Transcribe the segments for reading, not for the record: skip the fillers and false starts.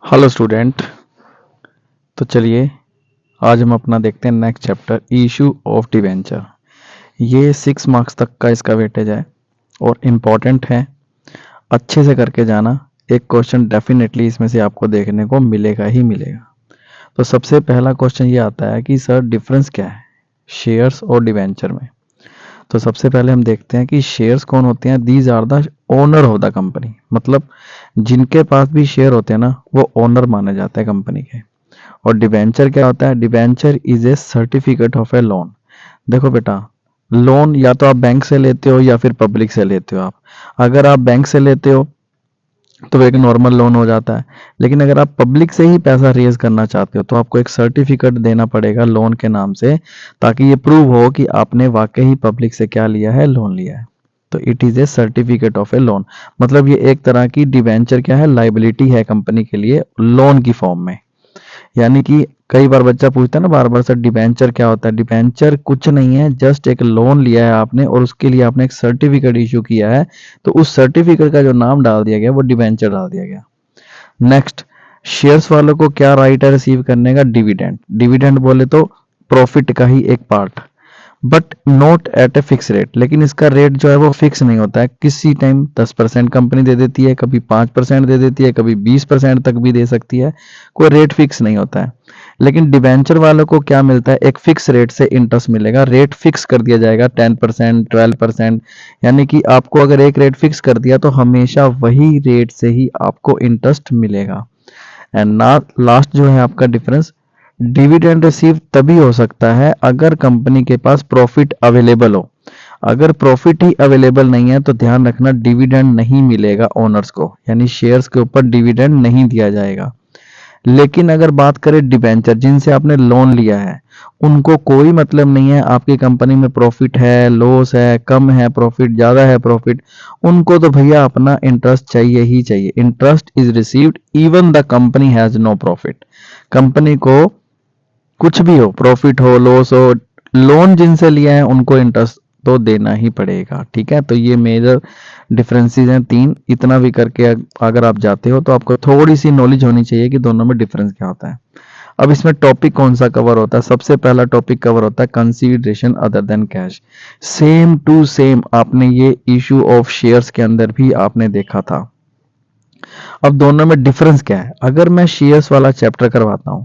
Hello student. तो चलिए आज हम अपना देखते हैं next chapter issue of debenture. ये 6 मार्क्स तक का इसका वेटेज है और इम्पॉर्टेंट है, अच्छे से करके जाना। एक क्वेश्चन डेफिनेटली इसमें से आपको देखने को मिलेगा ही मिलेगा। तो सबसे पहला क्वेश्चन ये आता है कि सर डिफरेंस क्या है शेयर्स और डिवेंचर में। तो सबसे पहले हम देखते हैं कि शेयर्स कौन होते हैं। These are the owner of the company, मतलब जिनके पास भी शेयर होते हैं ना वो ओनर माने जाते हैं कंपनी के। और डिबेंचर क्या होता है? Debenture is A certificate of A loan. देखो बेटा, लोन या तो आप बैंक से लेते हो या फिर पब्लिक से लेते हो। आप अगर आप बैंक से लेते हो तो एक नॉर्मल लोन हो जाता है, लेकिन अगर आप पब्लिक से ही पैसा रेज करना चाहते हो तो आपको एक सर्टिफिकेट देना पड़ेगा लोन के नाम से, ताकि ये प्रूव हो कि आपने वाकई ही पब्लिक से क्या लिया है, लोन लिया है। तो it is A certificate of A loan, मतलब ये एक तरह की डिबेंचर क्या है, लाइबिलिटी है कंपनी के लिए लोन की फॉर्म में। यानी कि कई बार बच्चा पूछता है ना बार बार, सर डिबेंचर क्या होता है? डिबेंचर कुछ नहीं है, जस्ट एक लोन लिया है आपने और उसके लिए आपने एक सर्टिफिकेट इशू किया है, तो उस सर्टिफिकेट का जो नाम डाल दिया गया वो डिबेंचर डाल दिया गया। नेक्स्ट, शेयर्स वालों को क्या राइट है रिसीव करने का? डिविडेंड। डिविडेंड बोले तो प्रॉफिट का ही एक part, but not at a fix rate. लेकिन इसका रेट जो है वो फिक्स नहीं होता है, किसी टाइम 10% कंपनी दे देती है, कभी 5% दे देती है, कभी 20% तक भी दे सकती है। कोई रेट फिक्स नहीं होता है। लेकिन डिबेंचर वालों को क्या मिलता है? एक फिक्स रेट से इंटरेस्ट मिलेगा। रेट फिक्स कर दिया जाएगा 10%, 12%। यानी कि आपको अगर एक रेट फिक्स कर दिया तो हमेशा वही रेट से ही आपको इंटरेस्ट मिलेगा। एंड ना लास्ट जो है आपका डिफरेंस, डिविडेंड रिसीव तभी हो सकता है अगर कंपनी के पास प्रॉफिट अवेलेबल हो। अगर प्रॉफिट ही अवेलेबल नहीं है तो ध्यान रखना डिविडेंड नहीं मिलेगा ओनर्स को, यानी शेयर्स के ऊपर डिविडेंड नहीं दिया जाएगा। लेकिन अगर बात करें डिबेंचर जिनसे आपने लोन लिया है, उनको कोई मतलब नहीं है आपकी कंपनी में प्रॉफिट है, लॉस है, कम है प्रॉफिट, ज्यादा है प्रॉफिट। उनको तो भैया अपना इंटरेस्ट चाहिए ही चाहिए। Interest is received even the company has no profit. Company को कुछ भी हो, प्रॉफिट हो, लॉस हो, लोन जिनसे लिया है उनको इंटरेस्ट तो देना ही पड़ेगा। ठीक है, तो ये मेजर डिफरेंसेस हैं तीन। इतना भी करके अगर आप जाते हो तो आपको थोड़ी सी नॉलेज होनी चाहिए कि दोनों में डिफरेंस क्या होता है। अब इसमें टॉपिक कौन सा कवर होता है? सबसे पहला टॉपिक कवर होता है consideration other than cash. Same to same आपने ये इशू ऑफ शेयर्स के अंदर भी आपने देखा था। अब दोनों में डिफरेंस क्या है? अगर मैं शेयर्स वाला चैप्टर करवाता हूं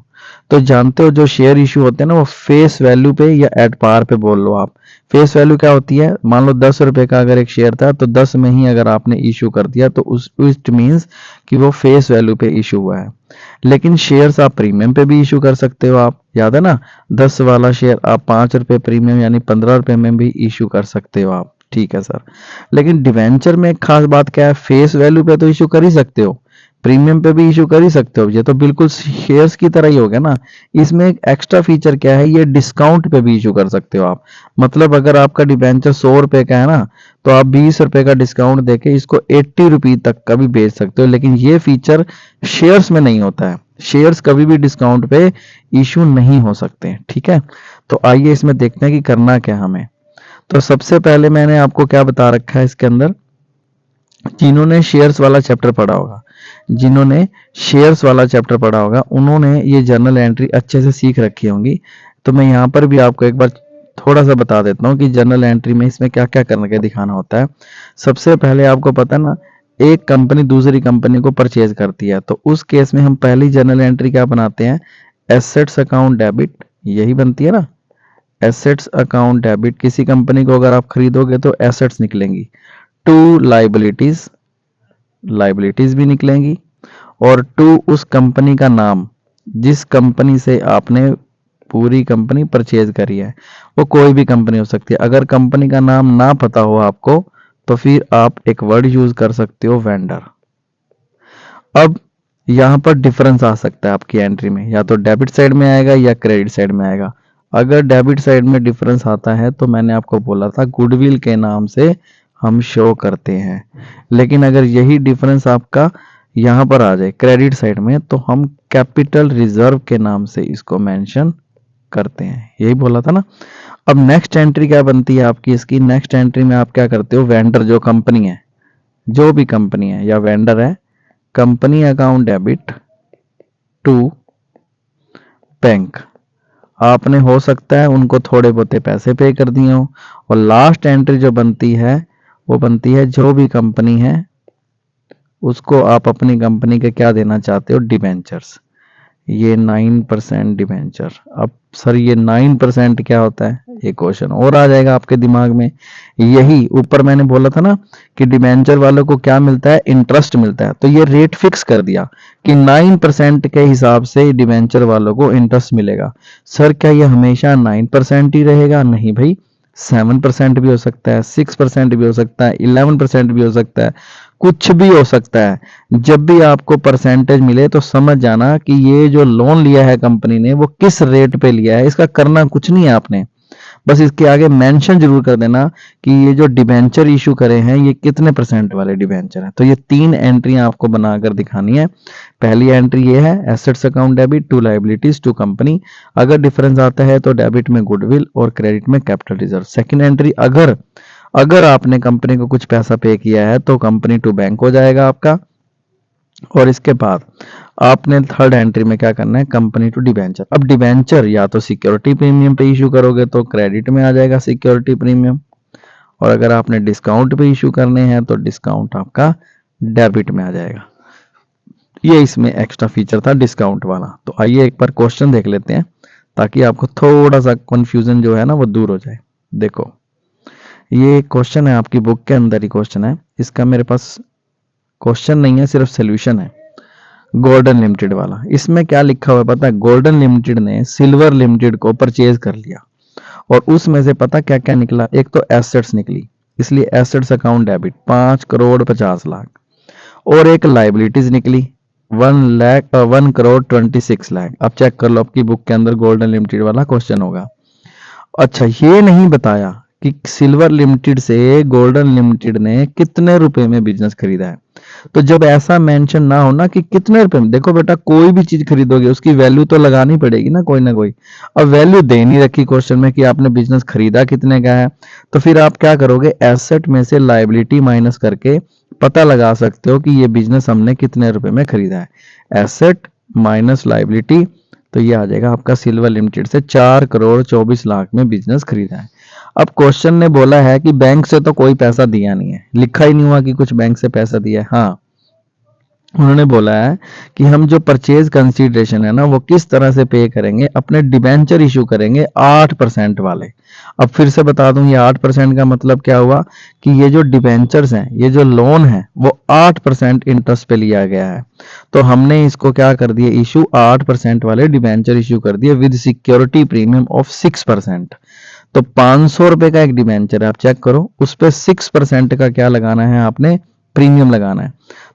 तो जानते हो जो शेयर इशू होते हैं ना वो फेस वैल्यू पे या एट पार पे बोल लो आप। फेस वैल्यू क्या होती है? मान लो 10 रुपए का अगर एक शेयर था तो 10 में ही अगर आपने इशू कर दिया तो उस इट मीन्स कि वो फेस वैल्यू पे इशू हुआ है। लेकिन शेयर्स आप प्रीमियम पे भी इशू कर सकते हो। आप याद है ना, 10 वाला शेयर आप 5 रुपए प्रीमियम यानी 15 रुपए में भी इशू कर सकते हो आप। ठीक है सर, लेकिन डिवेंचर में एक खास बात क्या है? फेस वैल्यू पे तो इशू कर ही सकते हो, प्रीमियम पे भी इशू कर ही सकते हो, ये तो बिल्कुल शेयर्स की तरह ही हो गया ना। इसमें एक एक्स्ट्रा फीचर क्या है? ये डिस्काउंट पे भी इशू कर सकते हो आप। मतलब अगर आपका डिबेंचर 100 रुपए का है ना तो आप 20 रुपए का डिस्काउंट देके इसको 80 रुपए तक का भी बेच सकते हो। लेकिन ये फीचर शेयर्स में नहीं होता है। शेयर्स कभी भी डिस्काउंट पे इशू नहीं हो सकते। ठीक है, तो आइए इसमें देखते हैं कि करना क्या हमें। तो सबसे पहले मैंने आपको क्या बता रखा है इसके अंदर, जिन्होंने शेयर्स वाला चैप्टर पढ़ा होगा, जिन्होंने शेयर्स वाला चैप्टर पढ़ा होगा उन्होंने ये जर्नल एंट्री अच्छे से सीख रखी होंगी। तो मैं यहाँ पर भी आपको एक बार थोड़ा सा बता देता हूँ कि जर्नल एंट्री में इसमें क्या क्या करने के दिखाना होता है। सबसे पहले आपको पता है ना, एक कंपनी दूसरी कंपनी को परचेज करती है तो उस केस में हम पहली जर्नल एंट्री क्या बनाते हैं? एसेट्स अकाउंट डेबिट, यही बनती है ना। एसेट्स अकाउंट डेबिट, किसी कंपनी को अगर आप खरीदोगे तो एसेट्स निकलेंगी। टू लाइबिलिटीज, लाइबिलिटीज भी निकलेंगी। और टू उस कंपनी का नाम जिस कंपनी से आपने पूरी कंपनी परचेज करी है, वो कोई भी कंपनी हो सकती है। अगर कंपनी का नाम ना पता हो आपको तो फिर आप एक वर्ड यूज कर सकते हो, वेंडर। अब यहाँ पर डिफरेंस आ सकता है आपकी एंट्री में, या तो डेबिट साइड में आएगा या क्रेडिट साइड में आएगा। अगर डेबिट साइड में डिफरेंस आता है तो मैंने आपको बोला था गुडविल के नाम से हम शो करते हैं। लेकिन अगर यही डिफरेंस आपका यहाँ पर आ जाए क्रेडिट साइड में तो हम कैपिटल रिजर्व के नाम से इसको मेंशन करते हैं। यही बोला था ना। अब नेक्स्ट एंट्री क्या बनती है आपकी? इसकी नेक्स्ट एंट्री में आप क्या करते हो? वेंडर जो कंपनी है, जो भी कंपनी है या वेंडर है, company account debit, to bank. आपने हो सकता है उनको थोड़े बहुते पैसे पे कर दिए हो, और लास्ट एंट्री जो बनती है वो बनती है जो भी कंपनी है उसको आप अपनी कंपनी के क्या देना चाहते हो, डिबेंचर्स। ये 9% डिबेंचर। अब सर ये 9% क्या होता है, एक क्वेश्चन और आ जाएगा आपके दिमाग में। यही ऊपर मैंने बोला था ना कि डिबेंचर वालों को क्या मिलता है, इंटरेस्ट मिलता है, तो ये रेट फिक्स कर दिया कि 9% के हिसाब से डिबेंचर वालों को इंटरेस्ट मिलेगा। सर क्या ये हमेशा 9% ही रहेगा, नहीं भाई, 7% भी हो सकता है, 6% भी हो सकता है, 11% भी हो सकता है, कुछ भी हो सकता है। जब भी आपको परसेंटेज मिले तो समझ जाना कि ये जो लोन लिया है कंपनी ने वो किस रेट पे लिया है। इसका करना कुछ नहीं है आपने, बस इसके आगे मेंशन जरूर कर देना कि ये जो डिबेंचर इशू करे हैं ये कितने परसेंट वाले डिबेंचर हैं। तो ये 3 एंट्रियां आपको बनाकर दिखानी है। पहली एंट्री ये है assets account debit to liabilities to company. अगर डिफरेंस आता है तो डेबिट में गुडविल और क्रेडिट में कैपिटल रिजर्व। सेकंड एंट्री, अगर अगर आपने कंपनी को कुछ पैसा पे किया है तो कंपनी टू बैंक हो जाएगा आपका। और इसके बाद आपने थर्ड एंट्री में क्या करना है, कंपनी टू डिबेंचर। अब डिबेंचर या तो सिक्योरिटी प्रीमियम पे इशू करोगे तो क्रेडिट में आ जाएगा सिक्योरिटी प्रीमियम, और अगर आपने डिस्काउंट पे इशू करने हैं तो डिस्काउंट आपका डेबिट में आ जाएगा। ये इसमें एक्स्ट्रा फीचर था डिस्काउंट वाला। तो आइए एक बार क्वेश्चन देख लेते हैं ताकि आपको थोड़ा सा कंफ्यूजन जो है ना वो दूर हो जाए। देखो ये क्वेश्चन है, आपकी बुक के अंदर ही क्वेश्चन है, इसका मेरे पास क्वेश्चन नहीं है, सिर्फ सोल्यूशन है। गोल्डन लिमिटेड वाला, इसमें क्या लिखा हुआ है पता है, गोल्डन लिमिटेड ने सिल्वर लिमिटेड को परचेज कर लिया और उसमें से पता क्या क्या निकला, एक तो एसेट्स निकली, इसलिए एसेट्स अकाउंट डेबिट 5,50,00,000, और एक लाइबिलिटीज निकली 1,26,00,000। अब चेक कर लो आपकी बुक के अंदर गोल्डन लिमिटेड वाला क्वेश्चन होगा। अच्छा ये नहीं बताया कि सिल्वर लिमिटेड से गोल्डन लिमिटेड ने कितने रुपए में बिजनेस खरीदा है। तो जब ऐसा मेंशन ना हो ना कि कितने रुपए में, देखो बेटा कोई भी चीज खरीदोगे उसकी वैल्यू तो लगानी पड़ेगी ना कोई ना कोई। अब वैल्यू दे नहीं रखी क्वेश्चन में कि आपने बिजनेस खरीदा कितने का है, तो फिर आप क्या करोगे, एसेट में से लायबिलिटी माइनस करके पता लगा सकते हो कि ये बिजनेस हमने कितने रुपए में खरीदा है। एसेट माइनस लायबिलिटी, तो ये आ जाएगा आपका सिल्वर लिमिटेड से 4,24,00,000 में बिजनेस खरीदा है। अब क्वेश्चन ने बोला है कि बैंक से तो कोई पैसा दिया नहीं है, लिखा ही नहीं हुआ कि कुछ बैंक से पैसा दिया है। हाँ उन्होंने बोला है कि हम जो परचेज कंसीडरेशन है ना वो किस तरह से पे करेंगे, अपने डिबेंचर इशू करेंगे 8% वाले। अब फिर से बता दूं ये 8% का मतलब क्या हुआ कि ये जो डिबेंचर्स हैं, ये जो लोन है वो 8% इंटरेस्ट पे लिया गया है। तो हमने इसको क्या कर दिया, इशू 8% वाले डिबेंचर इशू कर दिए विद सिक्योरिटी प्रीमियम ऑफ 6%। तो 500 रुपए का एक डिबेंचर है, आप चेक करो उस पर 6% का क्या लगाना है आपने, प्रीमियम लगाना है।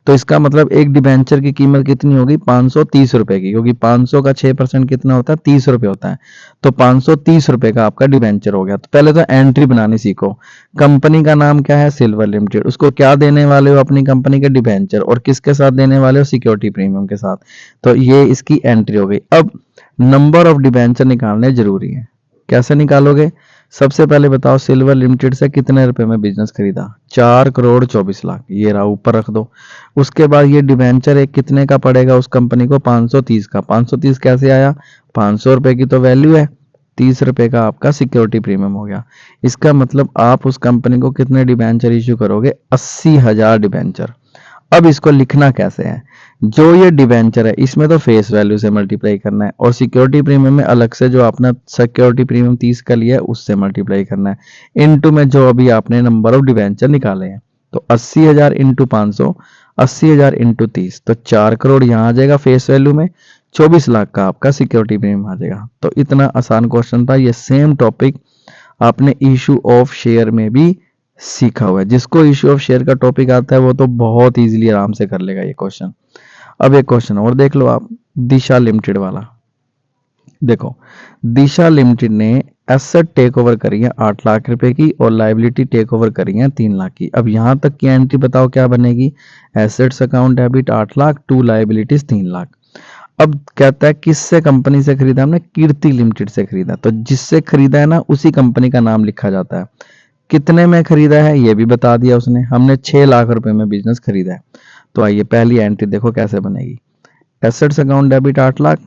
तो इसका मतलब एक डिबेंचर की कीमत कितनी होगी, 530 रुपए की, क्योंकि 500 का 6% कितना होता है, 30 रुपए होता है। तो 530 रुपए का आपका डिबेंचर हो गया। तो पहले तो एंट्री बनानी सीखो। कंपनी का नाम क्या है, सिल्वर लिमिटेड, उसको क्या देने वाले हो, अपनी कंपनी के डिबेंचर, और किसके साथ देने वाले हो, सिक्योरिटी प्रीमियम के साथ। तो ये इसकी एंट्री हो गई। अब नंबर ऑफ डिबेंचर निकालने जरूरी है। कैसे निकालोगे, सबसे पहले बताओ सिल्वर लिमिटेड से कितने रुपए में बिजनेस खरीदा, 4,24,00,000, ये रहा ऊपर रख दो। उसके बाद ये डिबेंचर एक कितने का पड़ेगा उस कंपनी को, 530 का। 530 कैसे आया, 500 रुपए की तो वैल्यू है, 30 रुपए का आपका सिक्योरिटी प्रीमियम हो गया। इसका मतलब आप उस कंपनी को कितने डिबेंचर इश्यू करोगे, 80,000 डिबेंचर। अब इसको लिखना कैसे है, जो ये डिबेंचर है इसमें तो फेस वैल्यू से मल्टीप्लाई करना है, और सिक्योरिटी प्रीमियम में अलग से जो आपने सिक्योरिटी प्रीमियम 30 का लिया है उससे मल्टीप्लाई करना है, इनटू में जो अभी आपने नंबर ऑफ डिबेंचर निकाले हैं। तो 80,000 इंटू 500, 80,000 इंटू 30, तो 4 करोड़ यहाँ आ जाएगा फेस वैल्यू में, 24,00,000 का आपका सिक्योरिटी प्रीमियम आ जाएगा। तो इतना आसान क्वेश्चन था। ये सेम टॉपिक आपने इशू ऑफ शेयर में भी सीखा हुआ है। जिसको इशू ऑफ शेयर का टॉपिक आता है वो तो बहुत इजीली आराम से कर लेगा ये क्वेश्चन। अब एक क्वेश्चन और देख लो आप, दिशा लिमिटेड वाला। देखो दिशा लिमिटेड ने एसेट टेक ओवर करी है 8 लाख रुपए की, और लाइबिलिटी टेक ओवर करी है 3 लाख की। अब यहां तक की एंट्री बताओ क्या बनेगी, assets account debit 8 lakh, to liabilities 3 lakh. अब कहता है किससे कंपनी से खरीदा हमने, कीर्ति लिमिटेड से खरीदा। तो जिससे खरीदा है ना उसी कंपनी का नाम लिखा जाता है। कितने में खरीदा है ये भी बता दिया उसने, हमने 6 लाख रुपए में बिजनेस खरीदा है। तो आइए पहली एंट्री देखो कैसे बनेगी, assets account debit 8 lakh,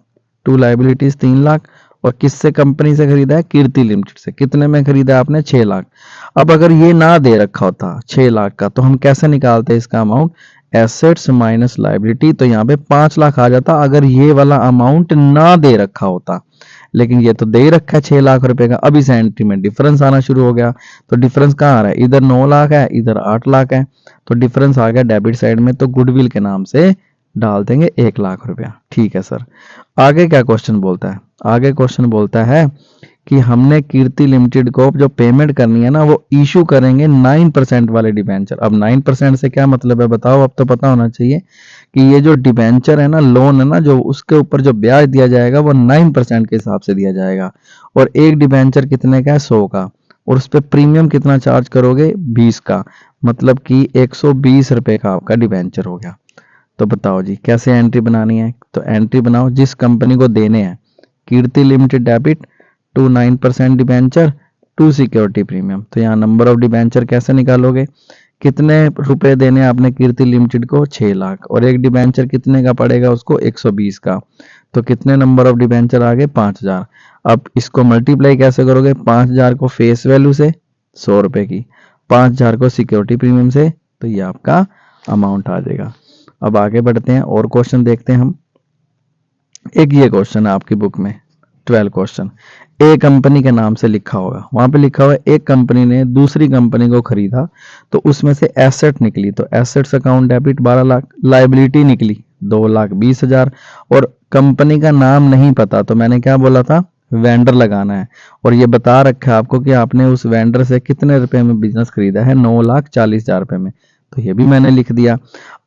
to liabilities 3 lakh, और किससे कंपनी से खरीदा है? कीर्ति लिमिटेड से। कितने में खरीदा है आपने? 6 लाख। अब अगर ये ना दे रखा होता 6 लाख का, तो हम कैसे निकालते इसका अमाउंट? एसेट्स माइनस लाइबिलिटी, तो यहाँ पे 5 लाख आ जाता अगर ये वाला अमाउंट ना दे रखा होता। लेकिन ये तो दे ही रखा है 6 लाख रुपए का। अब इस एंट्री में डिफरेंस आना शुरू हो गया। तो डिफरेंस कहाँ आ रहा है? इधर 9 लाख है, इधर 8 लाख है, तो डिफरेंस आ गया डेबिट साइड में, तो गुडविल के नाम से डाल देंगे 1 लाख रुपया। ठीक है सर। आगे क्या क्वेश्चन बोलता है? आगे क्वेश्चन बोलता है कि हमने कीर्ति लिमिटेड को जो पेमेंट करनी है ना, वो इशू करेंगे 9% वाले डिबेंचर। अब 9% से क्या मतलब है बताओ? अब तो पता होना चाहिए कि ये जो डिबेंचर है ना, लोन है ना, जो उसके ऊपर जो ब्याज दिया जाएगा वो 9% के हिसाब से दिया जाएगा। और एक डिबेंचर कितने का है? 100 का। और उस पर प्रीमियम कितना चार्ज करोगे? 20 का। मतलब कि 120 रुपए का आपका डिबेंचर हो गया। तो बताओ जी कैसे एंट्री बनानी है? तो एंट्री बनाओ, जिस कंपनी को देने हैं Kirti limited debit to 9% debenture to security premium. तो यहाँ नंबर ऑफ डिबेंचर कैसे निकालोगे? कितने रुपए देने आपने कीर्ति लिमिटेड को? 6 लाख। और एक डिबेंचर कितने का पड़ेगा उसको? 120 का। तो कितने नंबर ऑफ डिबेंचर आ गए? 5000। अब इसको मल्टीप्लाई कैसे करोगे? 5000 को फेस वैल्यू से 100 रुपए की, 5000 को सिक्योरिटी प्रीमियम से, तो ये आपका अमाउंट आ जाएगा। अब आगे बढ़ते हैं और क्वेश्चन देखते हैं हम। एक ये क्वेश्चन है आपकी बुक में 12 क्वेश्चन। ए कंपनी के नाम से लिखा होगा, वहां पे लिखा हुआ है एक कंपनी ने दूसरी कंपनी को खरीदा, तो उसमें से एसेट निकली, तो assets account debit 12 lakh, liability निकली 2,20,000, और कंपनी का नाम नहीं पता, तो मैंने क्या बोला था? वेंडर लगाना है। और ये बता रखा है आपको कि आपने उस वेंडर से कितने रुपए में बिजनेस खरीदा है? 9,40,000 रुपए में, तो ये भी मैंने लिख दिया।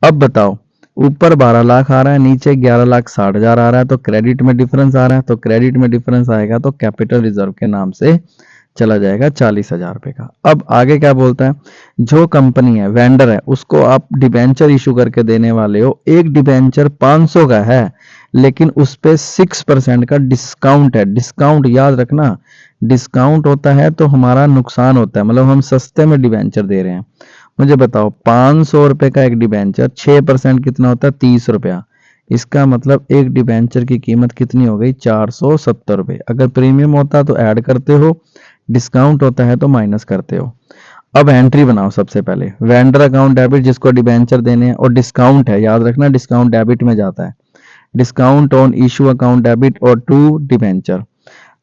अब बताओ, ऊपर 12 लाख आ रहा है, नीचे 11,60,000 आ रहा है, तो क्रेडिट में डिफरेंस आ रहा है, तो क्रेडिट में डिफरेंस आएगा तो कैपिटल रिजर्व के नाम से चला जाएगा 40,000 रुपए का। अब आगे क्या बोलता है? जो कंपनी है, वेंडर है, उसको आप डिबेंचर इशू करके देने वाले हो। एक डिबेंचर 500 का है, लेकिन उस पे 6% का डिस्काउंट है। डिस्काउंट याद रखना, डिस्काउंट होता है तो हमारा नुकसान होता है, मतलब हम सस्ते में डिबेंचर दे रहे हैं। मुझे बताओ 500 रुपए का एक डिबेंचर, 6% कितना होता है? 30 रुपया। इसका मतलब एक डिबेंचर की कीमत कितनी हो गई? 470 रुपए। अगर प्रीमियम होता तो ऐड करते हो, डिस्काउंट होता है तो माइनस करते हो। अब एंट्री बनाओ सबसे पहले, वेंडर अकाउंट डेबिट जिसको डिबेंचर देने हैं, और डिस्काउंट है, याद रखना डिस्काउंट डेबिट में जाता है। Discount on issue account debit और टू डिबेंचर।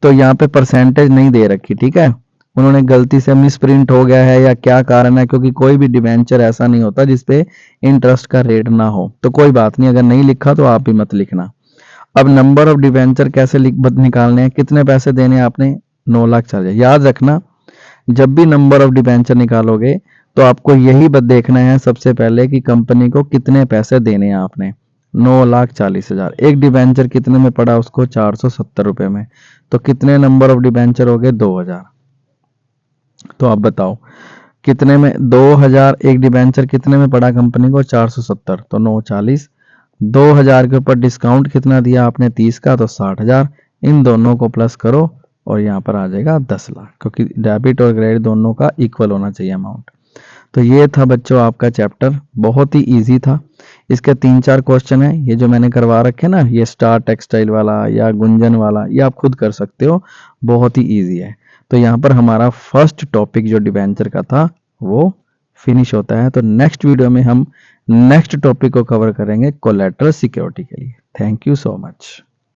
तो यहाँ पे परसेंटेज नहीं दे रखी, ठीक है, उन्होंने गलती से मिस प्रिंट हो गया है या क्या कारण है, क्योंकि कोई भी डिबेंचर ऐसा नहीं होता जिसपे इंटरेस्ट का रेट ना हो। तो कोई बात नहीं, अगर नहीं लिखा तो आप भी मत लिखना। अब नंबर ऑफ डिबेंचर कैसे निकालने हैं? कितने पैसे देने हैं आपने? 9,40,000। याद रखना, जब भी नंबर ऑफ डिबेंचर निकालोगे तो आपको यही बात देखना है सबसे पहले कि कंपनी को कितने पैसे देने हैं आपने। 9,40,000। एक डिबेंचर कितने में पड़ा उसको? 470 रुपए में। तो कितने नंबर ऑफ डिबेंचर हो गए? 2,000। तो आप बताओ कितने में 2,000, एक डिबेंचर कितने में पड़ा कंपनी को? 470, तो 9,40। 2,000 के ऊपर डिस्काउंट कितना दिया आपने? 30 का, तो 60,000। इन दोनों को प्लस करो और यहाँ पर आ जाएगा 10 लाख, क्योंकि डेबिट और क्रेडिट दोनों का इक्वल होना चाहिए अमाउंट। तो ये था बच्चों आपका चैप्टर, बहुत ही इजी था। इसके 3-4 क्वेश्चन है, ये जो मैंने करवा रखे ना, ये स्टार टेक्सटाइल वाला या गुंजन वाला, ये आप खुद कर सकते हो, बहुत ही इजी है। तो यहाँ पर हमारा फर्स्ट टॉपिक जो डिबेंचर का था वो फिनिश होता है। तो नेक्स्ट वीडियो में हम नेक्स्ट टॉपिक को कवर करेंगे कोलैटरल सिक्योरिटी के लिए। Thank you so much.